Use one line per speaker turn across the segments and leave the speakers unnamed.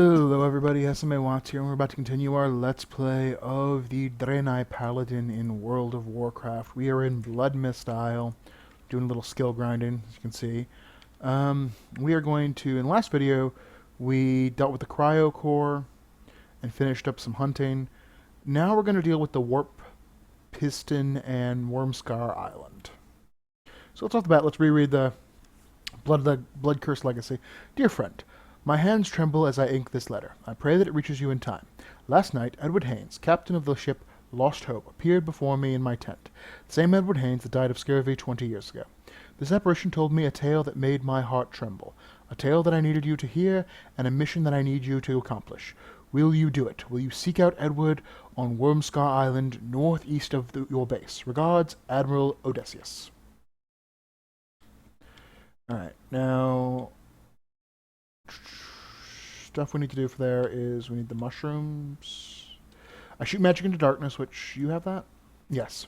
Hello everybody, SMA Watts here, and we're about to continue our Let's Play of the Draenei Paladin in World of Warcraft. We are in Bloodmyst Isle, doing a little skill grinding, as you can see. We are going to, in the last video, we dealt with the Cryo Core and finished up some hunting. Now we're going to deal with the Warp Piston and Wormscar Island. So let's off the bat, let's reread the Blood Curse Legacy. Dear friend, my hands tremble as I ink this letter. I pray that it reaches you in time. Last night, Edward Haynes, captain of the ship Lost Hope, appeared before me in my tent. The same Edward Haynes that died of scurvy 20 years ago. This apparition told me a tale that made my heart tremble. A tale that I needed you to hear, and a mission that I need you to accomplish. Will you do it? Will you seek out Edward on Wormscar Island, northeast of your base? Regards, Admiral Odysseus. Alright, now stuff we need to do for there is we need the mushrooms. I shoot magic into darkness, which you have that? Yes.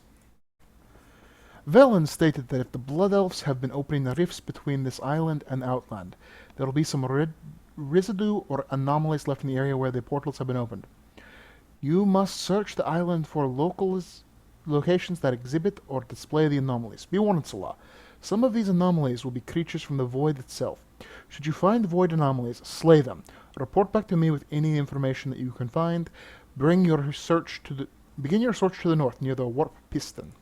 Velen stated that if the Blood Elves have been opening the rifts between this island and Outland, there will be some residue or anomalies left in the area where the portals have been opened. You must search the island for locations that exhibit or display the anomalies. Be warned, Salah. Some of these anomalies will be creatures from the Void itself. Should you find Void anomalies, slay them. Report back to me with any information that you can find. Begin your search to the north, near the Warp Piston.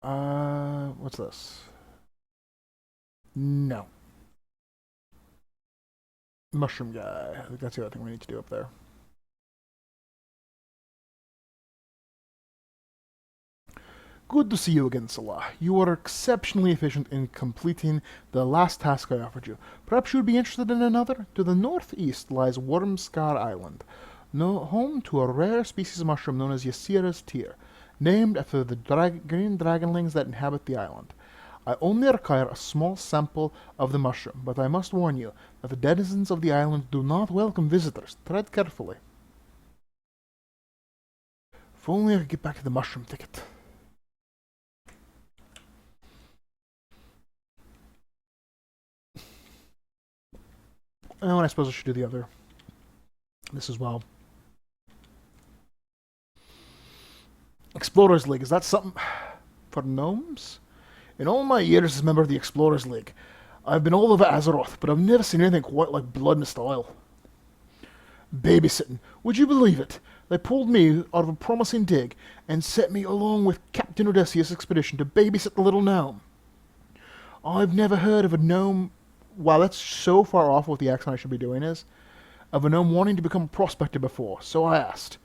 What's this? No. Mushroom guy. I think that's the other thing we need to do up there. Good to see you again, Salah. You are exceptionally efficient in completing the last task I offered you. Perhaps you would be interested in another? To the northeast lies Wormscar Island, home to a rare species of mushroom known as Ysera's tear, named after the green dragonlings that inhabit the island. I only require a small sample of the mushroom, but I must warn you that the denizens of the island do not welcome visitors. Tread carefully. If only I could get back to the mushroom ticket. Oh, and I suppose I should do the other. This as well. Explorers League, is that something for gnomes? In all my years as a member of the Explorers League, I've been all over Azeroth, but I've never seen anything quite like Bloodmyst Isle. Babysitting. Would you believe it? They pulled me out of a promising dig and set me along with Captain Odysseus' expedition to babysit the little gnome. I've never heard of a gnome... Wow, that's so far off what the accent I should be doing is. Of a gnome wanting to become a prospector before, so I asked.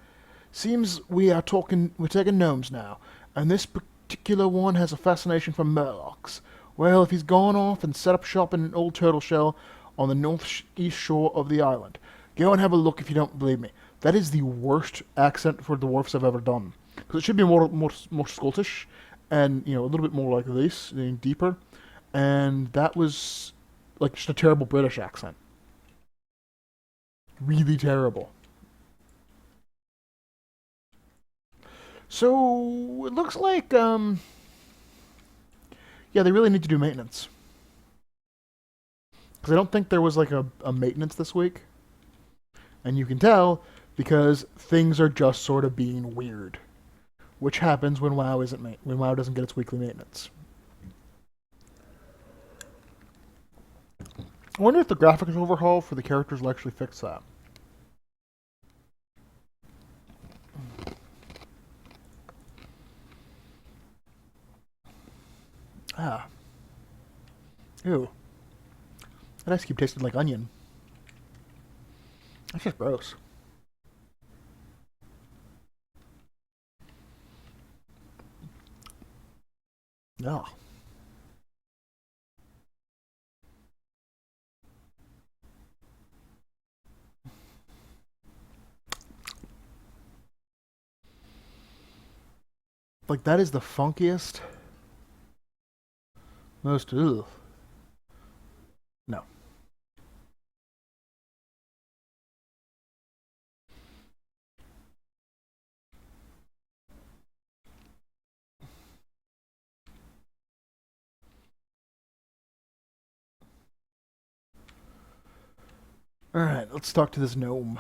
Seems we're taking gnomes now, and this particular one has a fascination for murlocs. Well, if he's gone off and set up shop in an old turtle shell on the northeast shore of the island, go and have a look if you don't believe me. That is the worst accent for dwarfs I've ever done. Because it should be more Scottish, and, you know, a little bit more like this, deeper. And that was like just a terrible British accent. Really terrible. So, it looks like, yeah, they really need to do maintenance. Because I don't think there was, like, a maintenance this week. And you can tell, because things are just sort of being weird. Which happens when WoW doesn't get its weekly maintenance. I wonder if the graphics overhaul for the characters will actually fix that. Ah. Ew. That ice cube tasted like onion. That's just gross. Yeah. Like, that is the funkiest, most, ugh. No. Alright, let's talk to this gnome.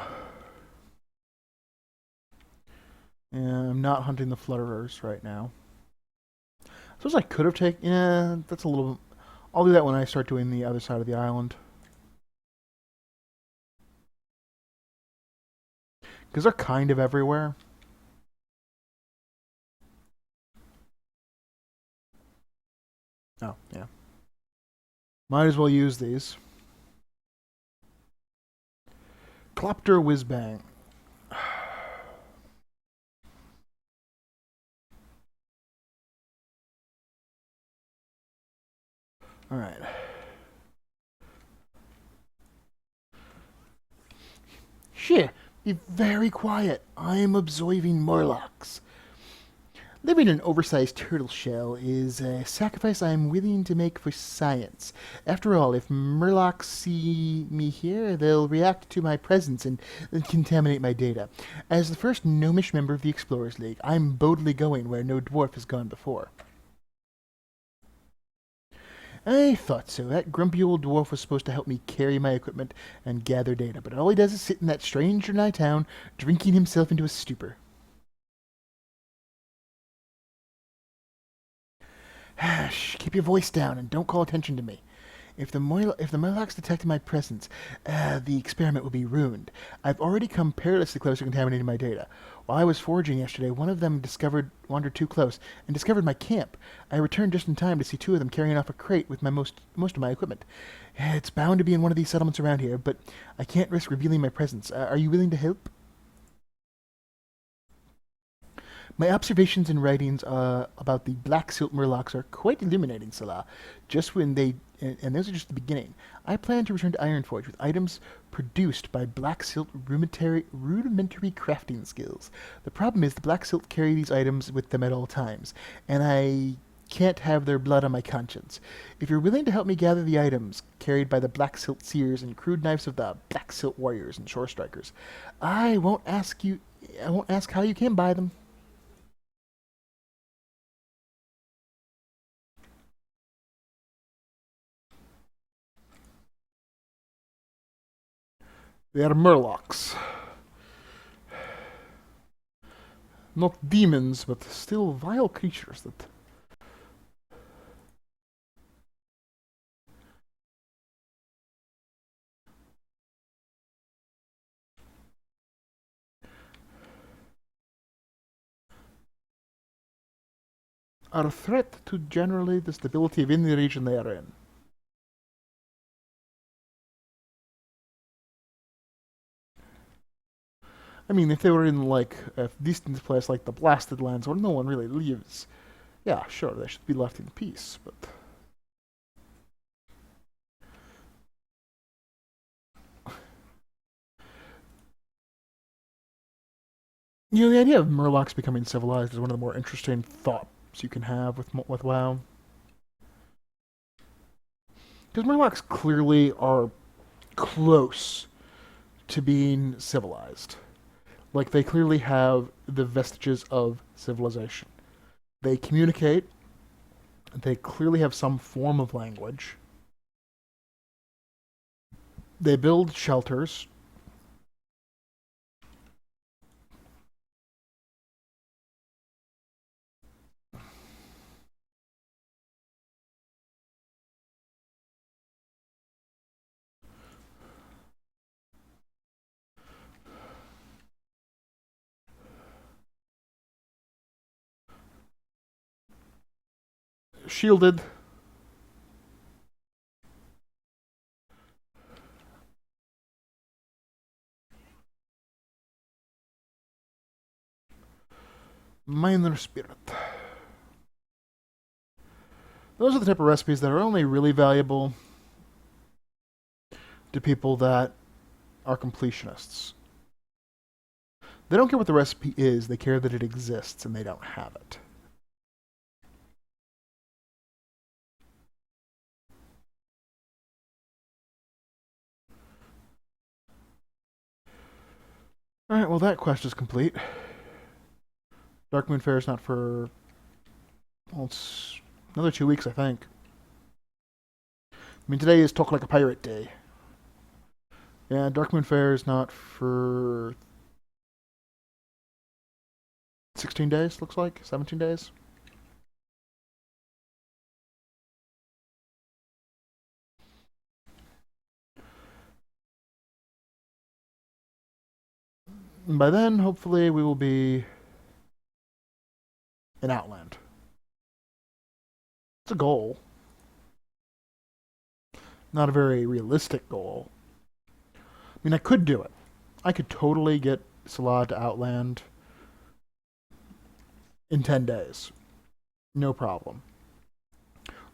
And I'm not hunting the flutterers right now. I suppose I could have taken... Yeah, that's a little... I'll do that when I start doing the other side of the island. Because they're kind of everywhere. Oh, yeah. Might as well use these. Clopter Whizbang. Alright. Shit, be very quiet. I'm observing Morlocks. Living in an oversized turtle shell is a sacrifice I am willing to make for science. After all, if Murlocs see me here, they'll react to my presence and contaminate my data. As the first gnomish member of the Explorers League, I'm boldly going where no dwarf has gone before. I thought so. That grumpy old dwarf was supposed to help me carry my equipment and gather data, but all he does is sit in that strange Draenei town, drinking himself into a stupor. Shh, keep your voice down and don't call attention to me. If the Morlocks detected my presence, the experiment will be ruined. I've already come perilously close to contaminating my data. While I was foraging yesterday, one of them wandered too close and discovered my camp. I returned just in time to see two of them carrying off a crate with most of my equipment. It's bound to be in one of these settlements around here, but I can't risk revealing my presence. Are you willing to help? My observations and writings about the Black Silt Murlocs are quite illuminating, Salah. And those are just the beginning. I plan to return to Ironforge with items produced by Black Silt rudimentary crafting skills. The problem is the Black Silt carry these items with them at all times, and I can't have their blood on my conscience. If you're willing to help me gather the items carried by the Black Silt Seers and crude knives of the Black Silt Warriors and Shore Strikers, I won't ask how you can buy them. They are Murlocs. Not demons, but still vile creatures that... are a threat to generally the stability of any region they are in. I mean, if they were in, like, a distant place like the Blasted Lands where no one really lives, yeah, sure, they should be left in peace, but... You know, the idea of Murlocs becoming civilized is one of the more interesting thoughts you can have with WoW. Because Murlocs clearly are close to being civilized. Like, they clearly have the vestiges of civilization. They communicate. They clearly have some form of language. They build shelters. Shielded. Minor Spirit. Those are the type of recipes that are only really valuable to people that are completionists. They don't care what the recipe is, they care that it exists and they don't have it. Alright, well that quest is complete. Darkmoon Fair is not for... Well, it's another 2 weeks, I think. I mean, today is Talk Like a Pirate Day. Yeah, Darkmoon Fair is not for 16 days, looks like. 17 days. And by then, hopefully, we will be in Outland. It's a goal. Not a very realistic goal. I mean, I could do it. I could totally get Salah to Outland in 10 days. No problem.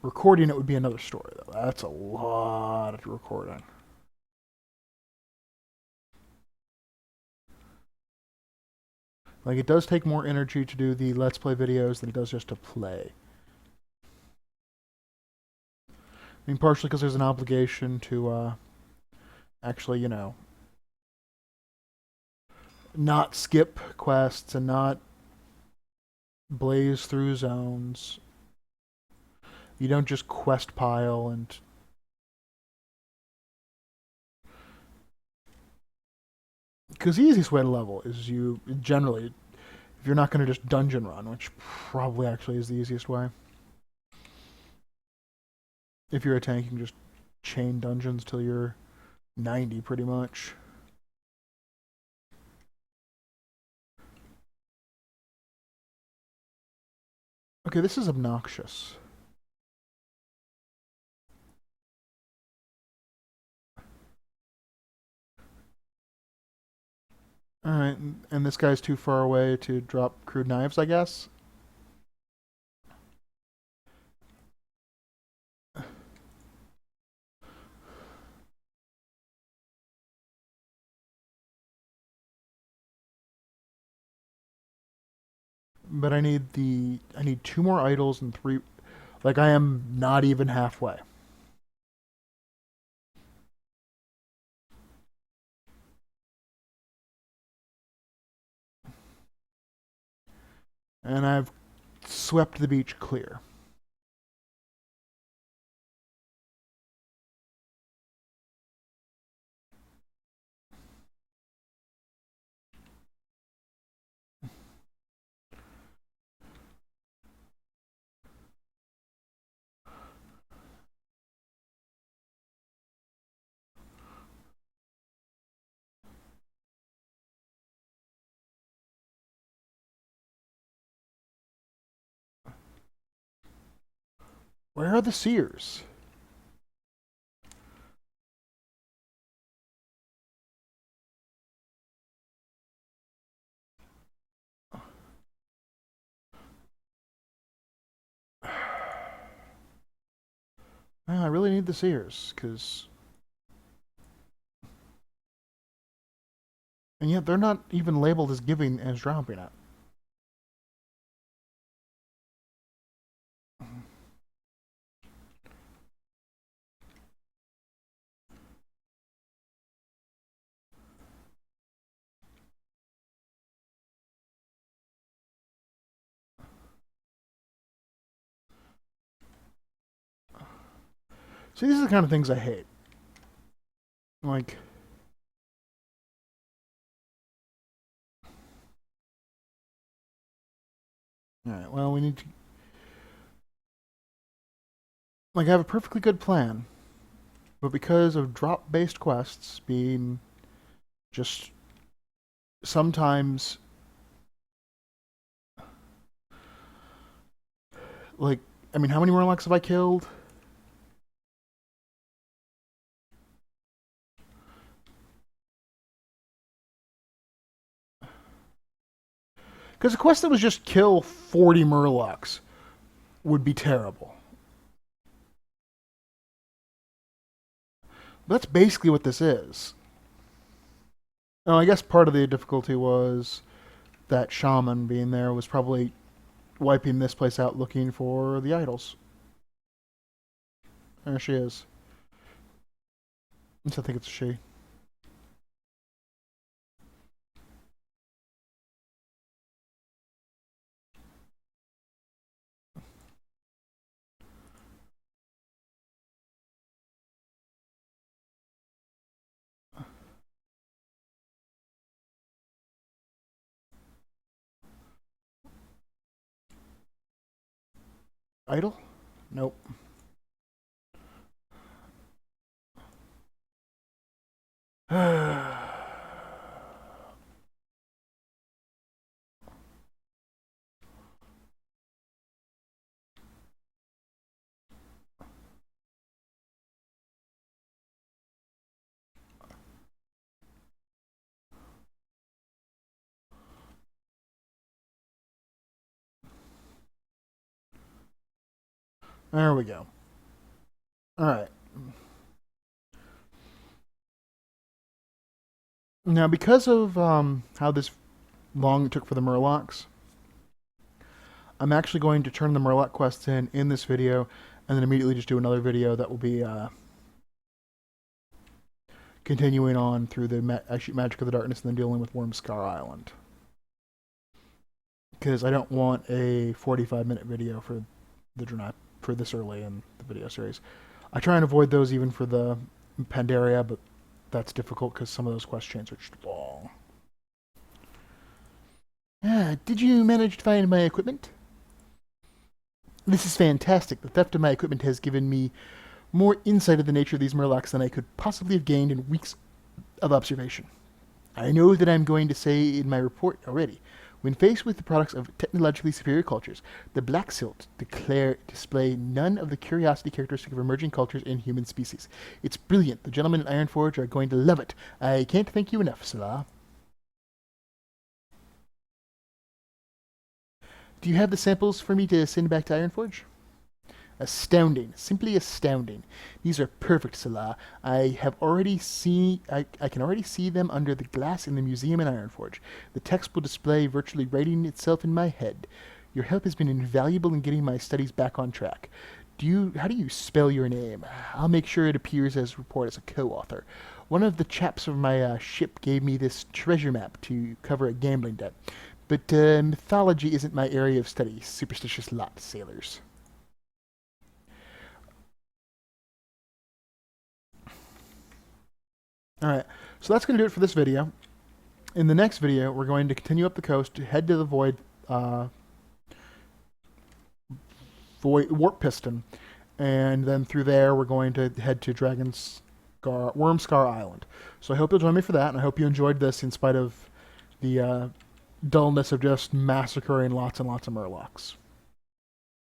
Recording it would be another story, though. That's a lot of recording. Like, it does take more energy to do the Let's Play videos than it does just to play. I mean, partially because there's an obligation to, actually, you know, not skip quests and not blaze through zones. You don't just quest pile and... Because the easiest way to level is you, generally, if you're not going to just dungeon run, which probably actually is the easiest way. If you're a tank, you can just chain dungeons till you're 90 pretty much. Okay, this is obnoxious. Alright, and this guy's too far away to drop crude knives, I guess? But I need 2 more idols and 3... Like, I am not even halfway. And I've swept the beach clear. Where are the seers? Man, I really need the seers, because... And yet they're not even labeled as giving as dropping it. See, these are the kind of things I hate. Like... Alright, well, we need to... Like, I have a perfectly good plan. But because of drop-based quests being just sometimes... Like, I mean, how many Murlocs have I killed? Because a quest that was just kill 40 Murlocs would be terrible. That's basically what this is. Oh, I guess part of the difficulty was that shaman being there was probably wiping this place out looking for the idols. There she is. I think it's a she. Idle? Nope. There we go. Alright. Now, because of how this long it took for the Murlocs, I'm actually going to turn the Murloc quests in this video, and then immediately just do another video that will be continuing on through the Magic of the Darkness and then dealing with Wormscar Island. Because I don't want a 45-minute video for the Draenei for this early in the video series. I try and avoid those even for the Pandaria, but that's difficult because some of those quest chains are just long. Did you manage to find my equipment? This is fantastic. The theft of my equipment has given me more insight of the nature of these Murlocs than I could possibly have gained in weeks of observation. I know that I'm going to say in my report already. When faced with the products of technologically superior cultures, the Black Silt display none of the curiosity characteristic of emerging cultures in human species. It's brilliant. The gentlemen in Ironforge are going to love it. I can't thank you enough, Salah. Do you have the samples for me to send back to Ironforge? Astounding. Simply astounding. These are perfect, Salah. I can already see them under the glass in the museum in Ironforge. The text will display virtually writing itself in my head. Your help has been invaluable in getting my studies back on track. How do you spell your name? I'll make sure it appears as report as a co-author. One of the chaps from my ship gave me this treasure map to cover a gambling debt. But mythology isn't my area of study. Superstitious lot, sailors. Alright, so that's going to do it for this video. In the next video, we're going to continue up the coast, head to the Void Warp Piston, and then through there we're going to head to Wormscar Island. So I hope you'll join me for that, and I hope you enjoyed this in spite of the dullness of just massacring lots and lots of Murlocs.